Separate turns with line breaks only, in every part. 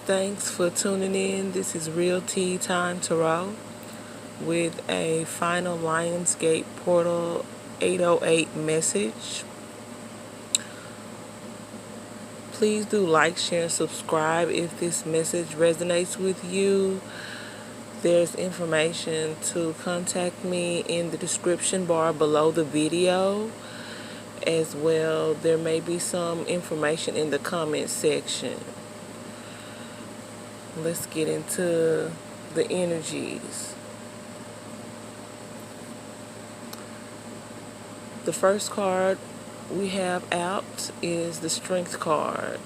Thanks for tuning in. This is Realteatimetarot with a final LionsGatePortal 808 message. Please do like, share, and subscribe if this message resonates with you. There's information to contact me in the description bar below the video. As well, there may be some information in the comment section. Let's get into the energies. The first card we have out is the Strength card.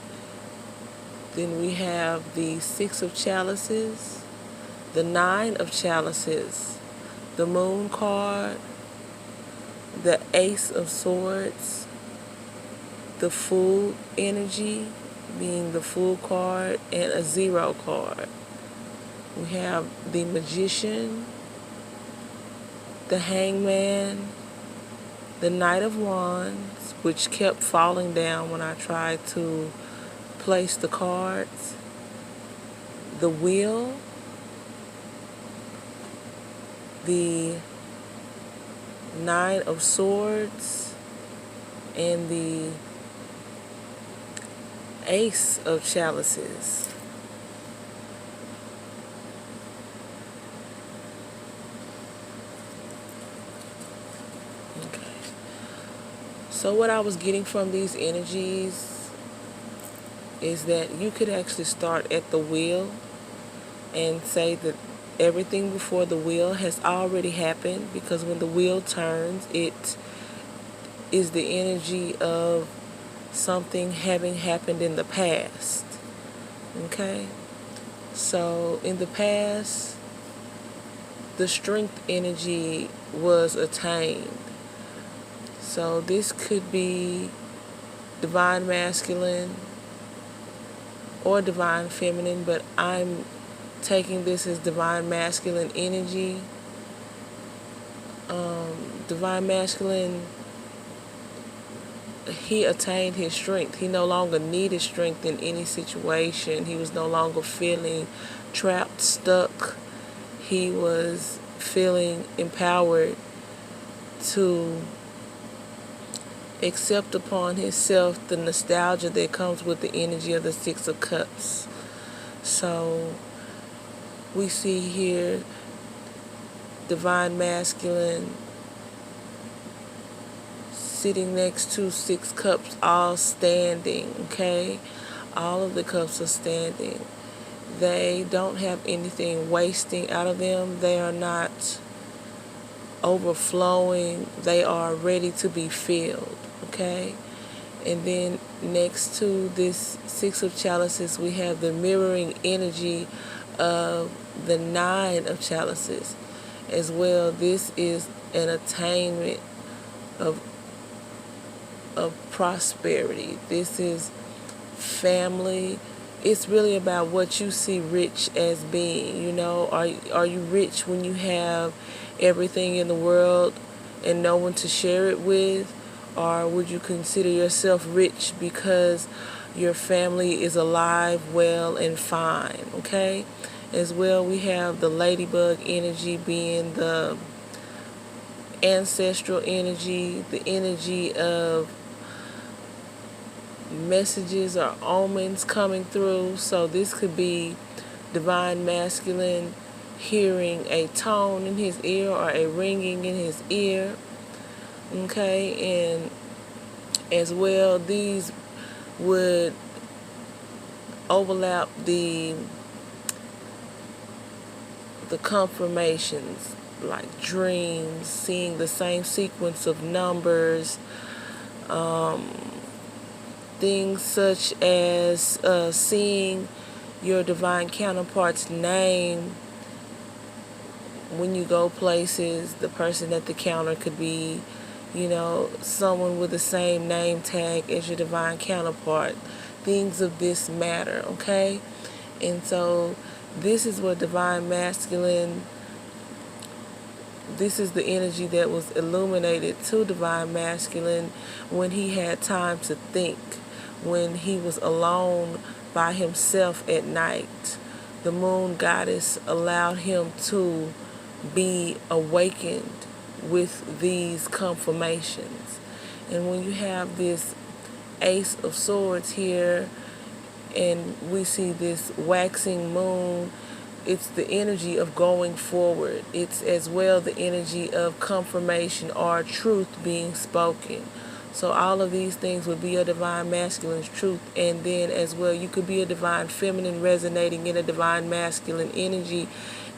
Then we have the Six of Chalices, the Nine of Chalices, the Moon card, the Ace of Swords, the Fool energy, being the Fool card, and a Zero card. We have the Magician, the Hangman, the Knight of Wands, which kept falling down when I tried to place the cards, the Wheel, the Nine of Swords, and the Ace of Chalices. Okay. So what I was getting from these energies is that you could actually start at the wheel and say that everything before the wheel has already happened, because when the wheel turns, it is the energy of something having happened in the past. Okay? So in the past, the strength energy was attained. So this could be divine masculine or divine feminine, but I'm taking this as divine masculine energy. Divine masculine, he attained his strength. He no longer needed strength in any situation. He was no longer feeling trapped, stuck. He was feeling empowered to accept upon himself the nostalgia that comes with the energy of the Six of Cups. So we see here divine masculine sitting next to six cups, all standing, okay? All of the cups are standing. They don't have anything wasting out of them. They are not overflowing. They are ready to be filled, okay? And then next to this Six of Chalices, we have the mirroring energy of the Nine of Chalices as well. This is an attainment of prosperity. This is family. It's really about what you see rich as being. You know, are you rich when you have everything in the world and no one to share it with? Or would you consider yourself rich because your family is alive, well, and fine? Okay? As well, we have the ladybug energy being the ancestral energy, the energy of messages or omens coming through. So this could be divine masculine hearing a tone in his ear or a ringing in his ear. Okay, and as well, these would overlap the confirmations, like dreams, seeing the same sequence of numbers, things such as seeing your divine counterpart's name when you go places. The person at the counter could be, you know, someone with the same name tag as your divine counterpart. Things of this matter, okay? And so this is what divine masculine, this is the energy that was illuminated to divine masculine when he had time to think, when he was alone by himself at night. The moon goddess allowed him to be awakened with these confirmations. And when you have this Ace of Swords here, and we see this waxing moon, it's the energy of going forward. It's as well the energy of confirmation or truth being spoken. So all of these things would be a divine masculine's truth. And then as well, you could be a divine feminine resonating in a divine masculine energy,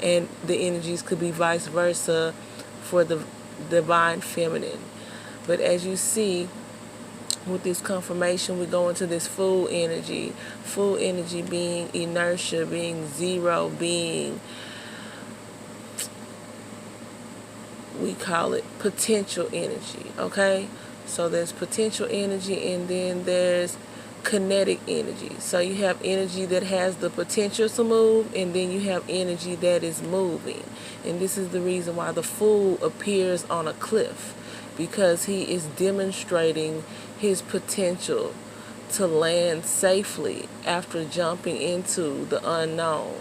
and the energies could be vice versa for the divine feminine. But as you see, with this confirmation, we go into this full energy. Full energy being inertia, being zero, being, we call it potential energy, okay? So there's potential energy, and then there's kinetic energy. So you have energy that has the potential to move, and then you have energy that is moving. And this is the reason why the Fool appears on a cliff, because he is demonstrating his potential to land safely after jumping into the unknown,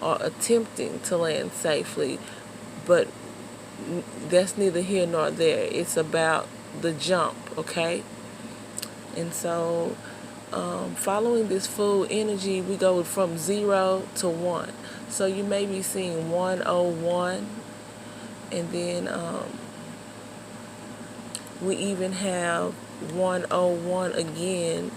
or attempting to land safely. But that's neither here nor there. It's about the jump, okay? And so following this Fool energy, we go from 0 to 1. So you may be seeing 101, and then we even have 101 again.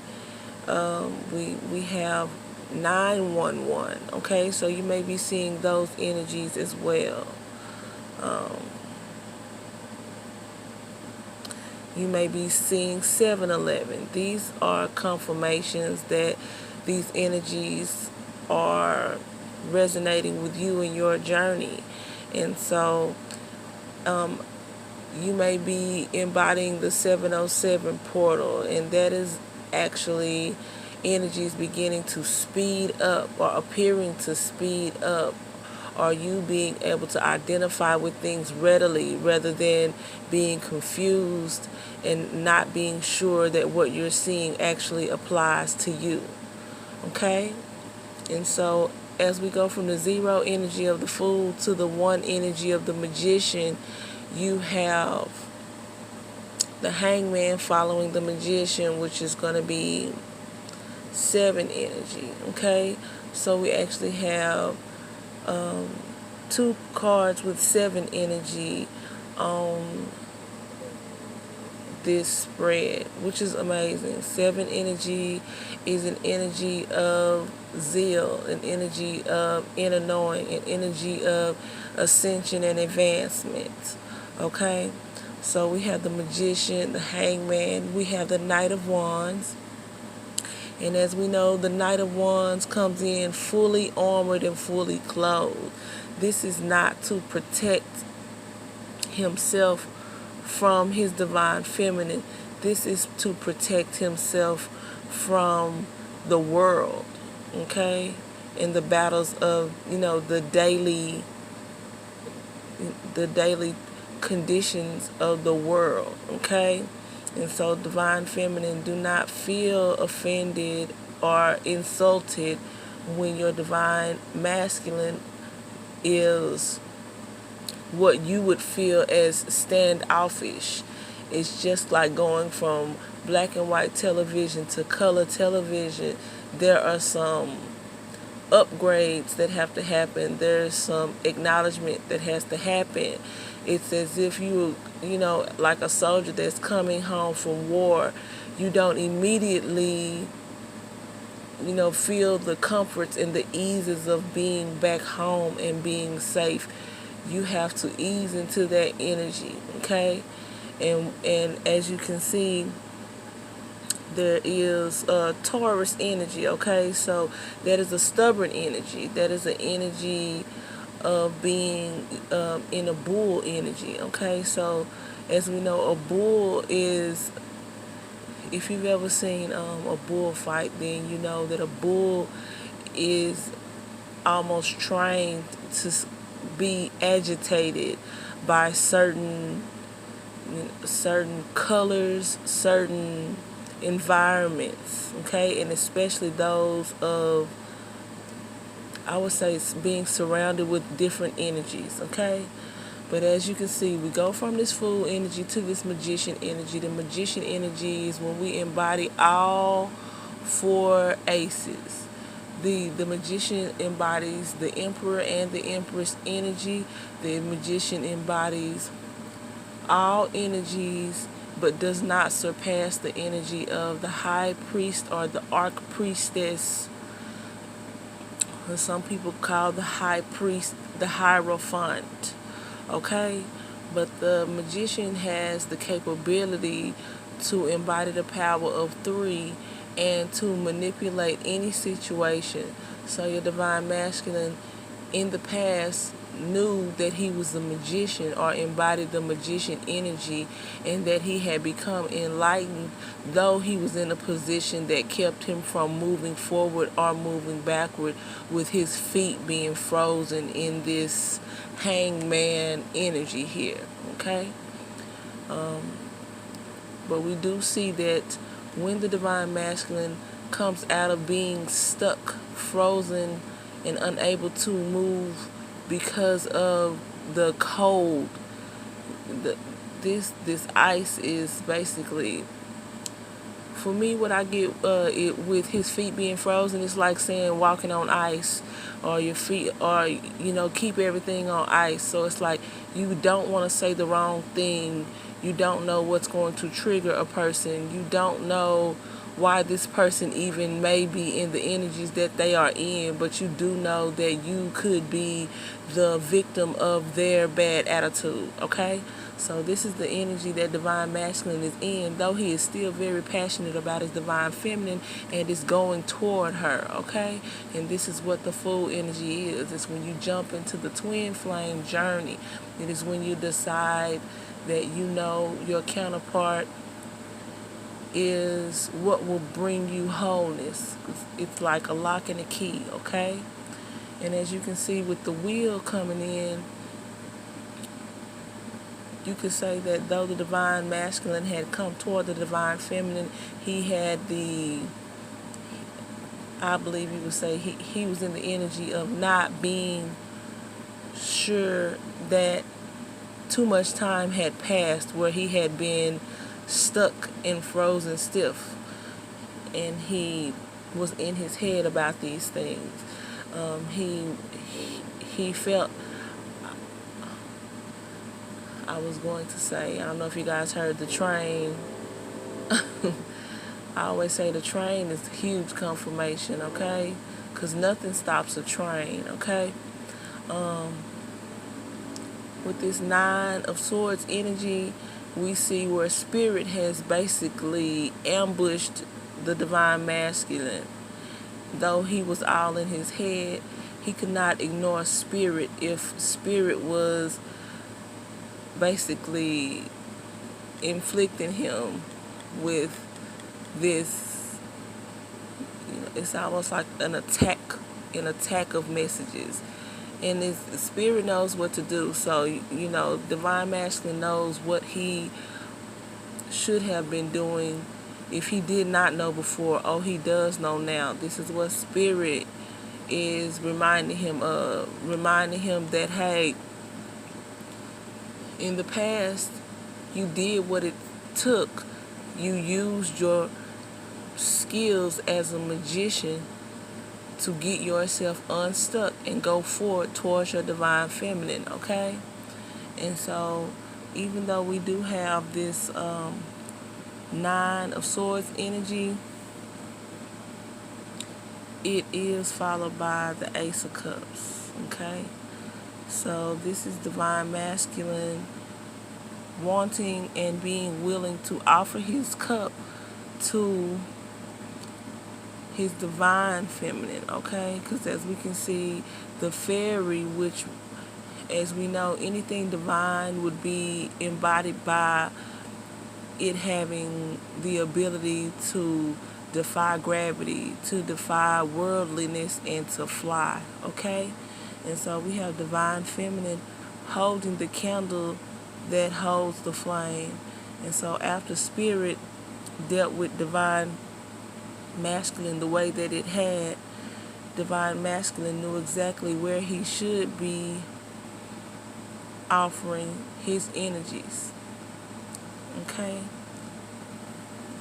We have 911. Okay, so you may be seeing those energies as well. You may be seeing 711. These are confirmations that these energies are resonating with you in your journey. And so you may be embodying the 707 portal, and that is actually energies beginning to speed up, or appearing to speed up, or you being able to identify with things readily rather than being confused and not being sure that what you're seeing actually applies to you. Okay? And so as we go from the 0 energy of the Fool to the 1 energy of the Magician, you have the Hangman following the Magician, which is going to be 7 energy. Okay? So we actually have 2 cards with 7 energy on this spread, which is amazing. 7 energy is an energy of zeal, an energy of inner knowing, an energy of ascension and advancement. Okay? So we have the Magician, the Hangman, we have the Knight of Wands. And as we know, the Knight of Wands comes in fully armored and fully clothed. This is not to protect himself from his divine feminine. This is to protect himself from the world, okay? In the battles of, the daily conditions of the world, okay? And so divine feminine, do not feel offended or insulted when your divine masculine is what you would feel as standoffish. It's just like going from black and white television to color television. There are some upgrades that have to happen. There's some acknowledgement that has to happen. It's as if you like a soldier that's coming home from war. You don't immediately, feel the comforts and the eases of being back home and being safe. You have to ease into that energy, okay? And as you can see, there is Taurus energy, okay? So that is a stubborn energy. That is an energy of being in a bull energy, okay? So as we know, a bull is, if you've ever seen a bull fight, then you know that a bull is almost trained to be agitated by certain colors, certain environments, okay, and especially those of, I would say, it's being surrounded with different energies, okay? But as you can see, we go from this Fool energy to this Magician energy. The Magician energy is when we embody all four aces. The Magician embodies the Emperor and the Empress energy. The Magician embodies all energies, but does not surpass the energy of the High Priest or the Archpriestess. Some people call the High Priest the Hierophant, okay? But the Magician has the capability to embody the power of three and to manipulate any situation. So your Divine Masculine in the past knew that he was a magician or embodied the magician energy, and that he had become enlightened, though he was in a position that kept him from moving forward or moving backward, with his feet being frozen in this hangman energy here, okay? But we do see that when the Divine Masculine comes out of being stuck, frozen, and unable to move because of the cold, this ice is basically, for me, what I get it with his feet being frozen, it's like saying walking on ice, or your feet, or keep everything on ice. So it's like you don't want to say the wrong thing. You don't know what's going to trigger a person. You don't know why this person even may be in the energies that they are in, but you do know that you could be the victim of their bad attitude, okay? So this is the energy that Divine Masculine is in, though he is still very passionate about his Divine Feminine and is going toward her, okay? And this is what the Fool energy is. It's when you jump into the twin flame journey. It is when you decide that your counterpart is what will bring you wholeness. It's like a lock and a key, okay? And as you can see with the Wheel coming in, you could say that though the Divine Masculine had come toward the Divine Feminine, he had I believe you would say he was in the energy of not being sure that too much time had passed where he had been stuck and frozen stiff, and he was in his head about these things. He felt, I was going to say, I don't know if you guys heard the train. I always say the train is a huge confirmation, okay? Because nothing stops a train, okay? With this Nine of Swords energy, we see where Spirit has basically ambushed the Divine Masculine. Though he was all in his head, he could not ignore Spirit if Spirit was basically inflicting him with this, it's almost like an attack of messages. And his Spirit knows what to do. So, Divine Masculine knows what he should have been doing. If he did not know before, he does know now. This is what Spirit is reminding him of. Reminding him that, hey, in the past, you did what it took. You used your skills as a magician to get yourself unstuck and go forward towards your Divine Feminine, okay? And so, even though we do have this Nine of Swords energy, it is followed by the Ace of Cups, okay? So this is Divine Masculine wanting and being willing to offer his cup to his Divine Feminine, okay? Because as we can see, the Fairy, which, as we know, anything divine would be embodied by it having the ability to defy gravity, to defy worldliness, and to fly, okay? And so we have Divine Feminine holding the candle that holds the flame. And so after Spirit dealt with divine masculine the way that it had, divine masculine knew exactly where he should be offering his energies. Okay?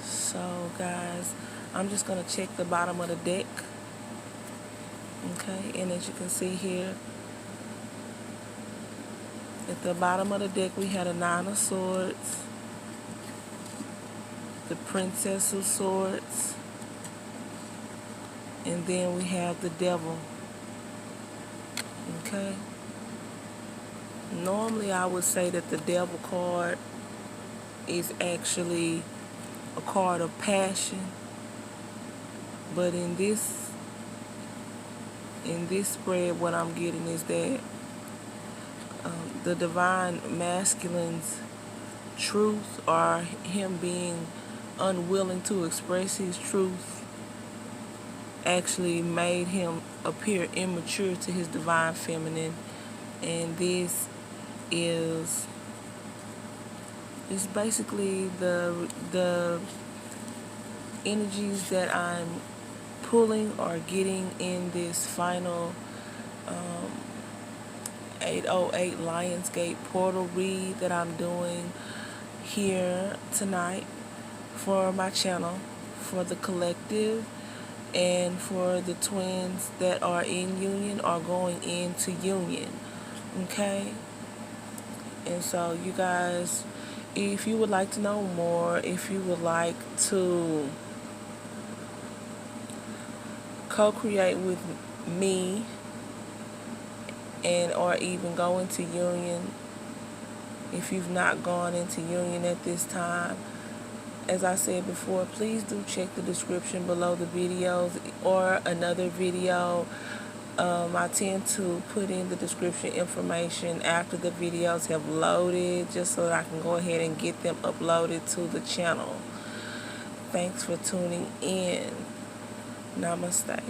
So, guys, I'm just going to check the bottom of the deck. Okay? And as you can see here, at the bottom of the deck, we had a Nine of Swords, the Princess of Swords, and then we have the Devil. Okay? Normally, I would say that the Devil card is actually a card of passion, but in this spread, what I'm getting is that the divine masculine's truth, or him being unwilling to express his truth, actually made him appear immature to his divine feminine. And this is basically the energies that I'm pulling or getting in this final 808 Lionsgate portal read that I'm doing here tonight for my channel, for the collective, and for the twins that are in union or going into union. Okay? And so you guys, if you would like to know more, if you would like to co-create with me and or even go into union, if you've not gone into union at this time, as I said before, please do check the description below the videos or another video. I tend to put in the description information after the videos have loaded, just so that I can go ahead and get them uploaded to the channel. Thanks for tuning in. Namaste.